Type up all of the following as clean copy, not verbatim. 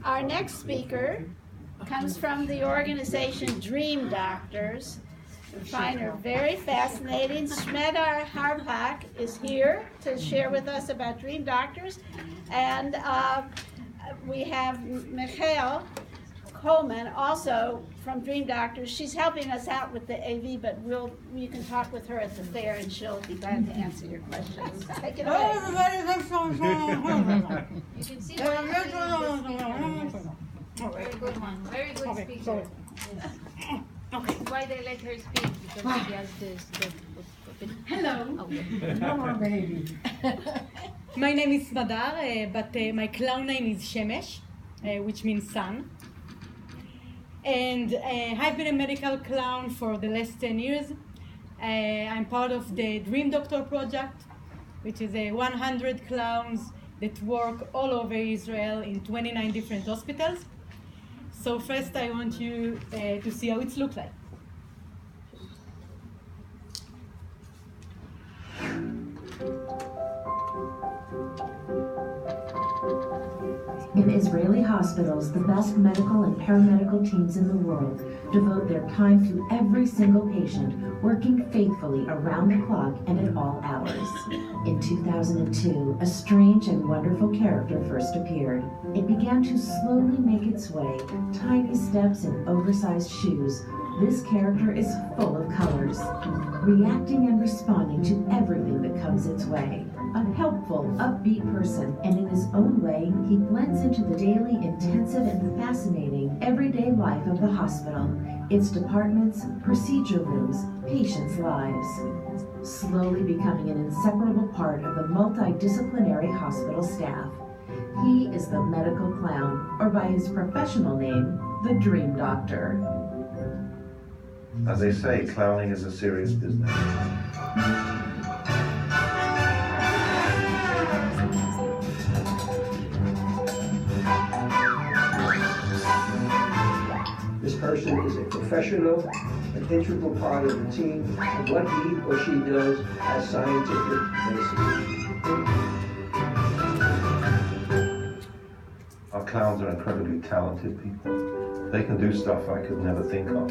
Our next speaker comes from the organization Dream Doctors. We find her very fascinating. Shmeda Harpak is here to share with us about Dream Doctors. And we have Michael Coleman, also from Dream Doctors. She's helping us out with the AV, but you can talk with her at the fair and she'll be glad to answer your questions. Take it away. You can see very good one, very good speaker. Okay. Why they let her speak? Because she has this. Hello. Okay. Hello, baby. My name is Smadar, but my clown name is Shemesh, which means sun. And I've been a medical clown for the last 10 years. I'm part of the Dream Doctor project, which is 100 clowns that work all over Israel in 29 different hospitals. So first I want you to see how it looks like. In Israeli hospitals, the best medical and paramedical teams in the world devote their time to every single patient, working faithfully around the clock and at all hours. In 2002, a strange and wonderful character first appeared. It began to slowly make its way, tiny steps in oversized shoes. This character is full of colors, reacting and responding to everything that comes its way. A helpful, upbeat person, and in his own way, he blends into the daily, intensive, and fascinating everyday life of the hospital, its departments, procedure rooms, patients' lives. Slowly becoming an inseparable part of the multidisciplinary hospital staff. He is the medical clown, or by his professional name, the Dream Doctor. As they say, clowning is a serious business. This person is a professional, an integral part of the team, and what he or she does has scientific basis. Our clowns are incredibly talented people. They can do stuff I could never think of.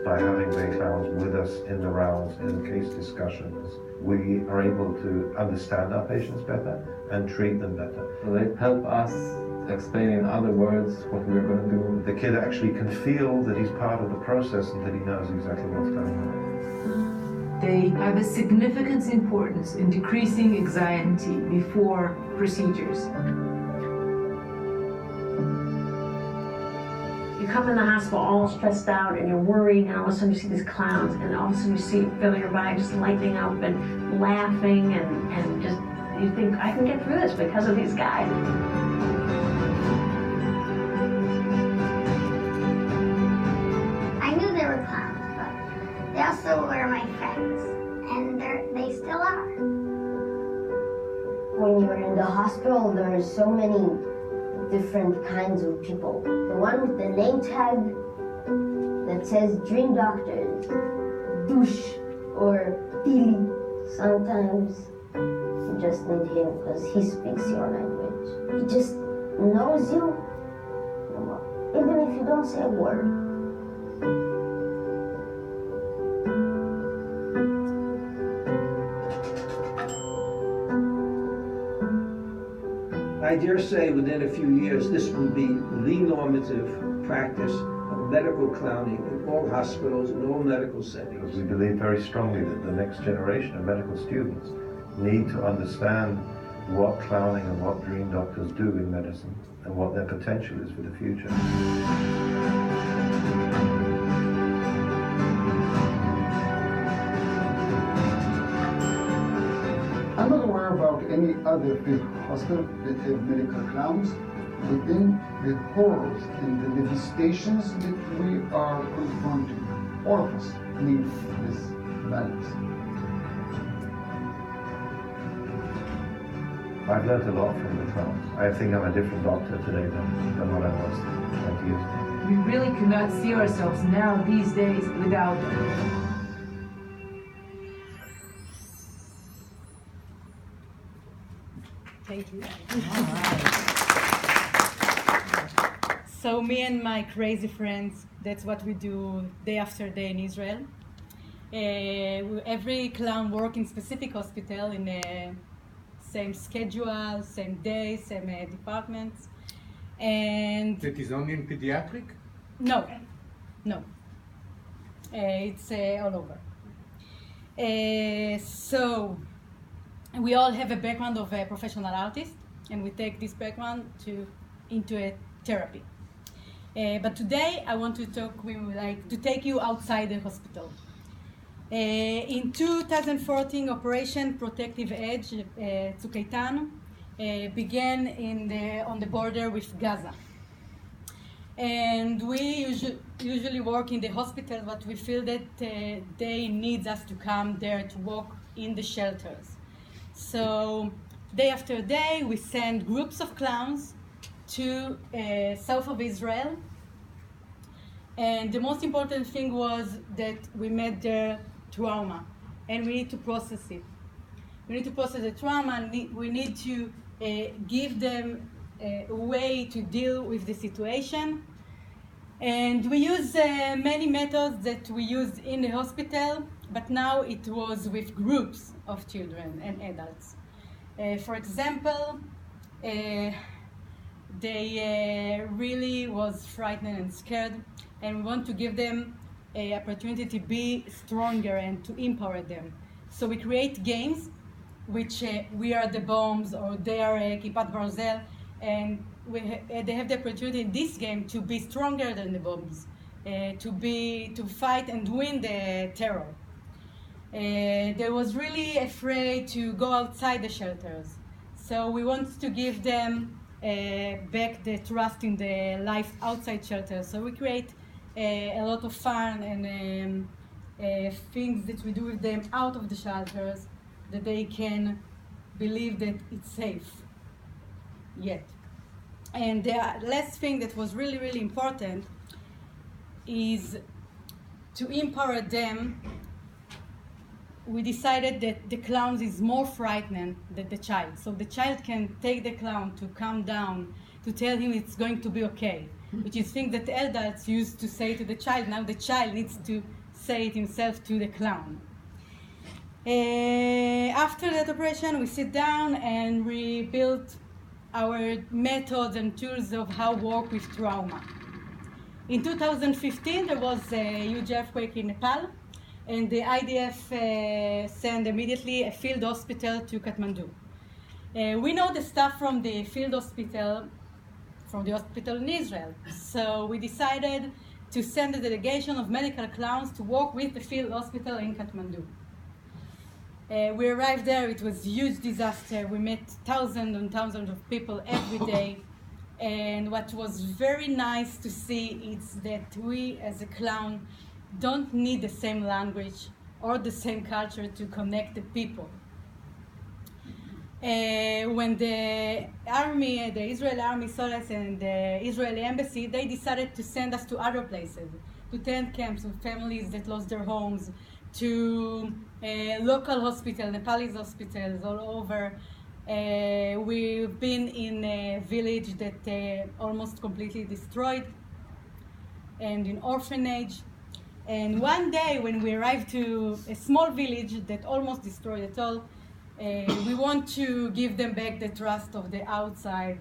By having the clowns with us in the rounds, in the case discussions, we are able to understand our patients better and treat them better. They help us explain in other words what we're going to do. The kid actually can feel that he's part of the process and that he knows exactly what's going on. They have a significant importance in decreasing anxiety before procedures. You come in the hospital all stressed out and you're worried, and all of a sudden you see these clowns, and all of a sudden you feel your body just lighting up and laughing, and just you think, I can get through this because of these guys. I knew they were clowns, but they also were my friends, and they still are. When you're in the hospital, there's so many different kinds of people. The one with the name tag that says Dream Doctors, Douche, or Tili. Sometimes you just need him because he speaks your language. He just knows you, even if you don't say a word. I dare say within a few years, this will be the normative practice of medical clowning in all hospitals, in all medical settings. Because we believe very strongly that the next generation of medical students need to understand what clowning and what dream doctors do in medicine and what their potential is for the future. I'm not aware about any other big hospital that have medical clowns, but then the horrors and the devastations that we are confronting, all of us need this balance. I've learned a lot from the clowns. I think I'm a different doctor today than what I was 20 years ago. We really cannot see ourselves now these days without them. Thank you. So me and my crazy friends, that's what we do day after day in Israel. Every clown works in specific hospital in same schedule, same day, same departments. And That is only in pediatric? no. It's all over. So we all have a background of a professional artist, and we take this background into a therapy. But today I want to to take you outside the hospital. In 2014, Operation Protective Edge, Tzuk Eitan, began on the border with Gaza. And we usually work in the hospital, but we feel that they need us to come there to work in the shelters. So day after day, we send groups of clowns to south of Israel. And the most important thing was that we met their trauma, and we need to process it. We need to process the trauma, and we need to give them a way to deal with the situation. And we use many methods that we used in the hospital, but now it was with groups of children and adults. For example, they really was frightened and scared, and we want to give them an opportunity to be stronger and to empower them. So we create games, which we are the bombs, or they are Kippat Barzel, and they have the opportunity in this game to be stronger than the bombs, to fight and win the terror. They was really afraid to go outside the shelters, so we want to give them back the trust in the life outside shelters. So we create a lot of fun and things that we do with them out of the shelters, that they can believe that it's safe yet. And the last thing that was really, really important is to empower them. We decided that the clown is more frightening than the child. So the child can take the clown to calm down, to tell him it's going to be okay, which is things that adults used to say to the child. Now the child needs to say it himself to the clown. After that operation, we sit down and we built our methods and tools of how to work with trauma. In 2015, there was a huge earthquake in Nepal, and the IDF sent immediately a field hospital to Kathmandu. We know the staff from the field hospital, from the hospital in Israel, so we decided to send a delegation of medical clowns to work with the field hospital in Kathmandu. We arrived there, it was a huge disaster. We met thousands and thousands of people every day. And what was very nice to see is that we as a clown don't need the same language or the same culture to connect the people. When the army, the Israeli army saw us and the Israeli embassy, they decided to send us to other places, to tent camps with families that lost their homes, to local hospitals, Nepalese hospitals all over. We've been in a village that almost completely destroyed, and in orphanage. And one day when we arrived to a small village that almost destroyed it all, we want to give them back the trust of the outside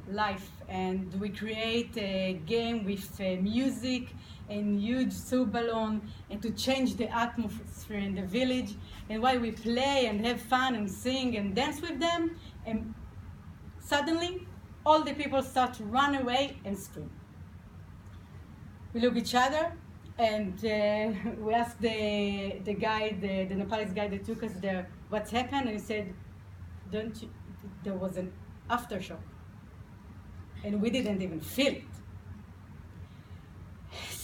life. And we create a game with music and huge soup balloon, and to change the atmosphere in the village. And while we play and have fun and sing and dance with them, and suddenly all the people start to run away and scream. We look at each other, and we ask the guide, the Nepalese guide that took us there, what's happened, and he said, "Don't you?" There was an aftershock, and we didn't even feel it.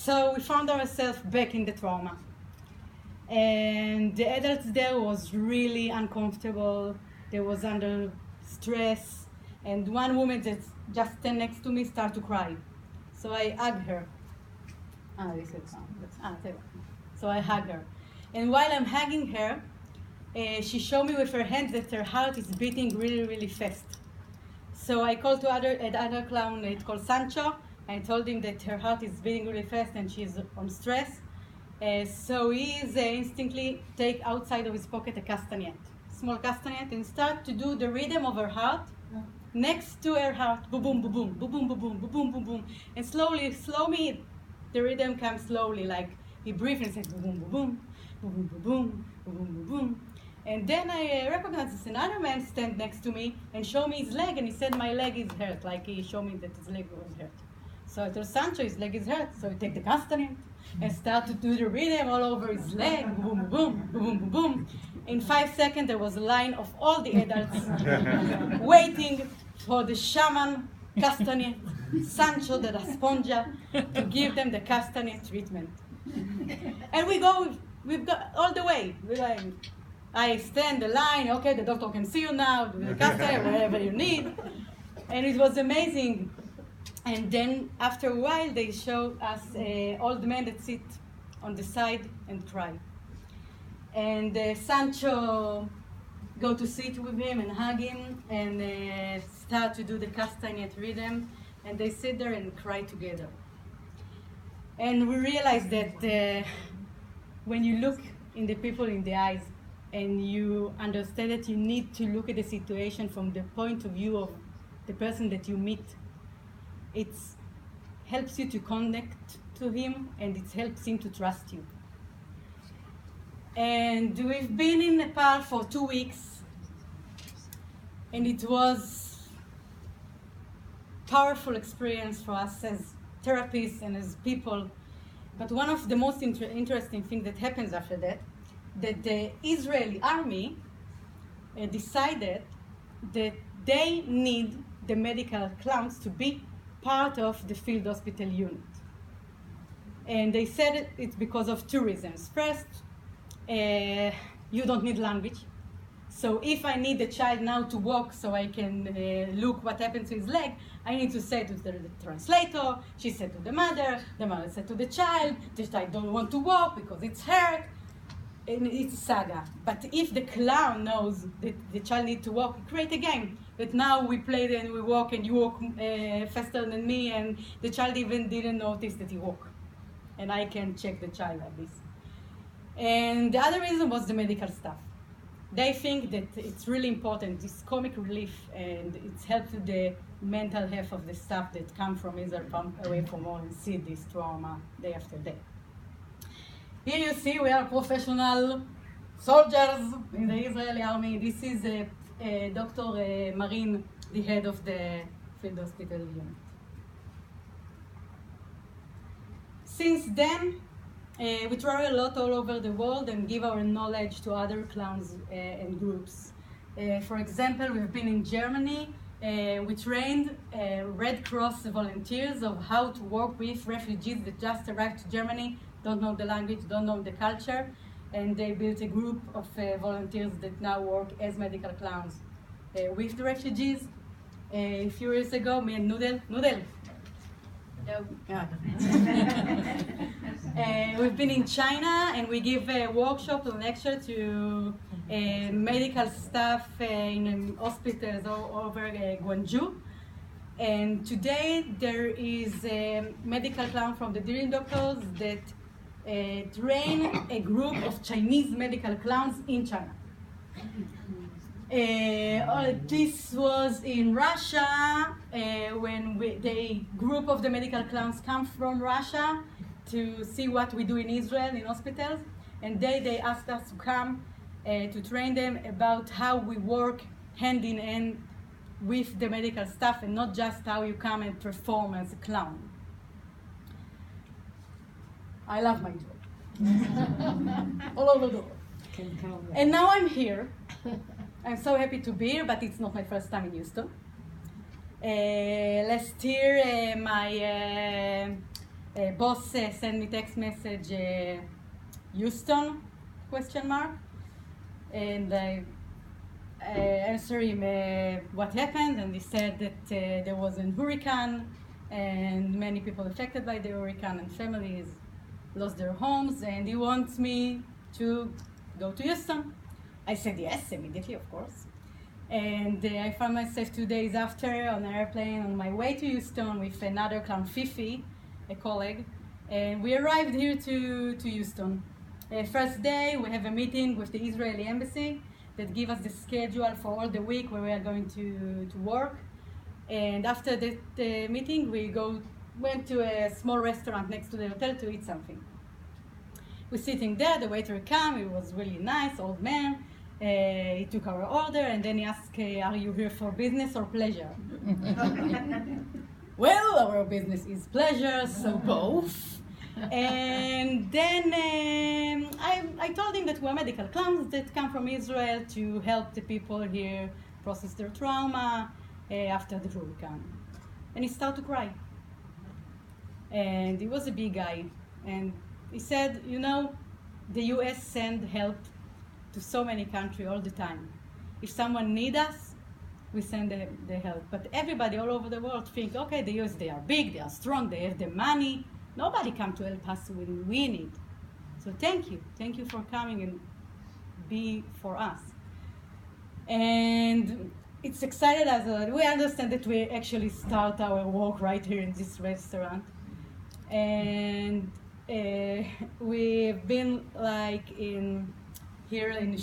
So we found ourselves back in the trauma. And the adults there was really uncomfortable. They was under stress. And one woman that just stand next to me started to cry. So I hugged her. So I hugged her. And while I'm hugging her, she showed me with her hands that her heart is beating really, really fast. So I called to another clown, it's called Sancho. I told him that her heart is beating really fast and she's on stress. So he instantly take outside of his pocket a castanet, small castanet, and start to do the rhythm of her heart next to her heart, boom, boom, boom, boom, boom, boom, boom, boom, boom, boom, boom, and slowly, the rhythm comes slowly, like he breathes and says boom, boom, boom, boom, boom, boom, boom, boom, boom, boom. And then I recognized this another man stand next to me and show me his leg, and he said my leg is hurt, like he showed me that his leg was hurt. So I told Sancho his leg is hurt, so he take the castanet and start to do the rhythm all over his leg, boom, boom, boom, boom, boom, boom. In 5 seconds, there was a line of all the adults waiting for the shaman castanet, Sancho the Rasponja, to give them the castanet treatment. And we've got all the way. We're like, I stand the line, okay, the doctor can see you now, do the castanet, whatever you need. And it was amazing. And then after a while, they showed us old men that sit on the side and cry. And Sancho go to sit with him and hug him and start to do the castanet rhythm. And they sit there and cry together. And we realized that when you look in the people in the eyes and you understand that you need to look at the situation from the point of view of the person that you meet, it helps you to connect to him and it helps him to trust you. And we've been in Nepal for 2 weeks, and it was a powerful experience for us as therapists and as people. But one of the most interesting things that happens after that the Israeli army decided that they need the medical clowns to be part of the field hospital unit. And they said it's because of 2 reasons. First, you don't need language. So if I need the child now to walk so I can look what happens to his leg, I need to say to the translator, she said to the mother said to the child don't want to walk because it's hurt. And it's a saga. But if the clown knows that the child needs to walk, create a game. That now we played and we walk and you walk faster than me and the child even didn't notice that he walked. And I can check the child like this. And the other reason was the medical staff. They think that it's really important, this comic relief, and it helps with the mental health of the staff that come from Israel, come away from home and see this trauma day after day. Here you see we are professional soldiers in the Israeli army. This is Dr. Marin, the head of the field hospital unit. Since then, we travel a lot all over the world and give our knowledge to other clowns and groups. For example, we've been in Germany. We trained Red Cross volunteers of how to work with refugees that just arrived to Germany, don't know the language, don't know the culture, and they built a group of volunteers that now work as medical clowns with the refugees. A few years ago, me and Noodle. We've been in China and we give a workshop and lecture to medical staff in hospitals all over Guangzhou. And today there is a medical clown from the Dream Doctors that train a group of Chinese medical clowns in China. This was in Russia when the group of the medical clowns come from Russia to see what we do in Israel in hospitals, and they asked us to come to train them about how we work hand in hand with the medical staff and not just how you come and perform as a clown. I love my job. All over the world. And now I'm here. I'm so happy to be here, but it's not my first time in Houston. Last year, my boss sent me text message, Houston, ? And I answered him what happened, and he said that there was a hurricane and many people affected by the hurricane and families lost their homes, and he wants me to go to Houston I said yes, immediately, of course. And I found myself 2 days after on an airplane on my way to Houston with another clown, Fifi, a colleague. And we arrived here to Houston. First day, we have a meeting with the Israeli embassy that give us the schedule for all the week where we are going to work. And after the meeting, we went to a small restaurant next to the hotel to eat something. We're sitting there, the waiter came, he was really nice, old man. He took our order and then he asked, are you here for business or pleasure? Well, our business is pleasure, so both. And then I told him that we're medical clowns that come from Israel to help the people here process their trauma after the hurricane. And he started to cry. And he was a big guy. And he said, you know, the US send help to so many countries all the time. If someone needs us, we send the help. But everybody all over the world think, okay, the US, they are big, they are strong, they have the money. Nobody come to help us when we need. So thank you for coming and be for us. And it's excited as we understand that we actually start our work right here in this restaurant. And we've been like here in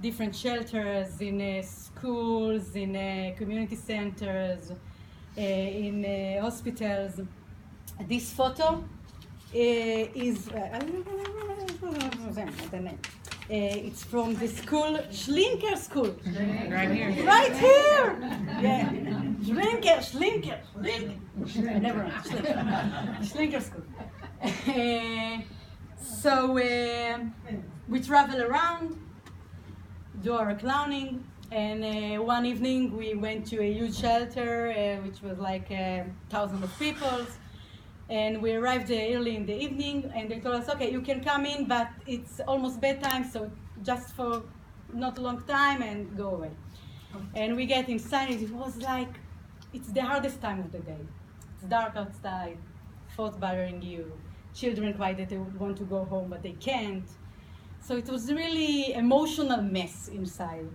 different shelters, in schools, in community centers, in hospitals. This photo is it's from the school, Schlinker School. Right here. Right here! Yeah. Schlinker. Never mind. Schlinker School. So we travel around, do our clowning, and one evening we went to a huge shelter, which was like thousands of people. And we arrived early in the evening, and they told us, okay, you can come in, but it's almost bedtime, so just for not a long time and go away. And we get inside, and it was like, it's the hardest time of the day. It's dark outside, thoughts bothering you, children cry that they would want to go home, but they can't. So it was really emotional mess inside.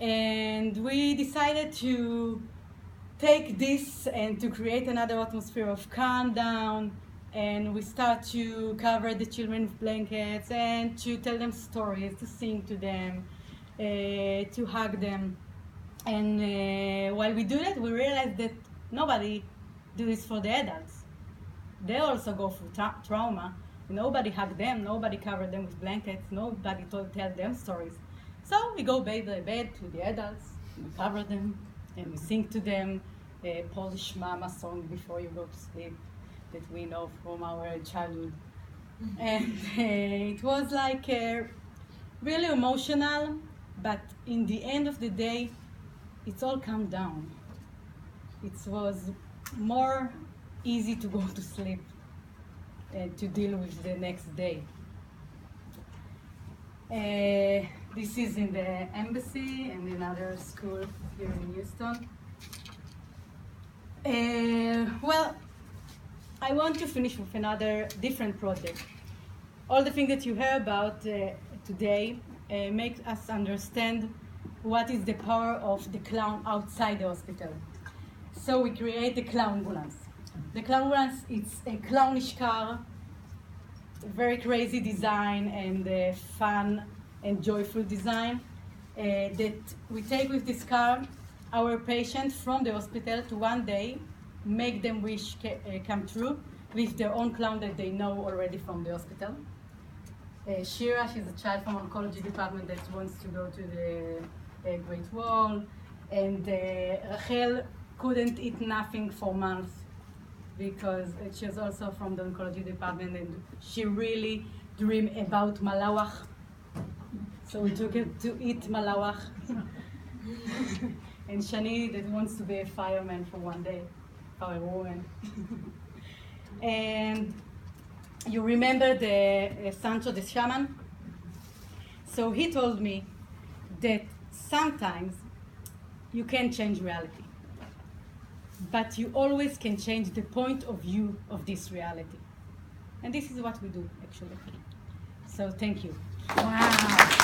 And we decided to take this and to create another atmosphere of calm down, and we start to cover the children with blankets and to tell them stories, to sing to them, to hug them. And while we do that, we realize that nobody do this for the adults. They also go through trauma. Nobody hug them, nobody cover them with blankets, nobody tell them stories. So we go bed by bed to the adults, we cover them, and we sing to them a Polish mama song before you go to sleep that we know from our childhood. And it was like really emotional, but in the end of the day, it's all calmed down. It was more easy to go to sleep and to deal with the next day. This is in the embassy and another school here in Houston. Well, I want to finish with another different project. All the things that you heard about today make us understand what is the power of the clown outside the hospital. So we create the clown ambulance. The clown ambulance, it's a clownish car, very crazy design and fun and joyful design that we take with this car our patients from the hospital to one day make them wish come true with their own clown that they know already from the hospital. Shira, she's a child from oncology department that wants to go to the Great Wall, and Rachel couldn't eat nothing for months because she's also from the oncology department and she really dreamed about malawach. So we took her to eat malawach. And Shani that wants to be a fireman for one day, or a woman. And you remember the Sancho the shaman? So he told me that sometimes you can change reality, but you always can change the point of view of this reality. And this is what we do, actually. So thank you. Wow.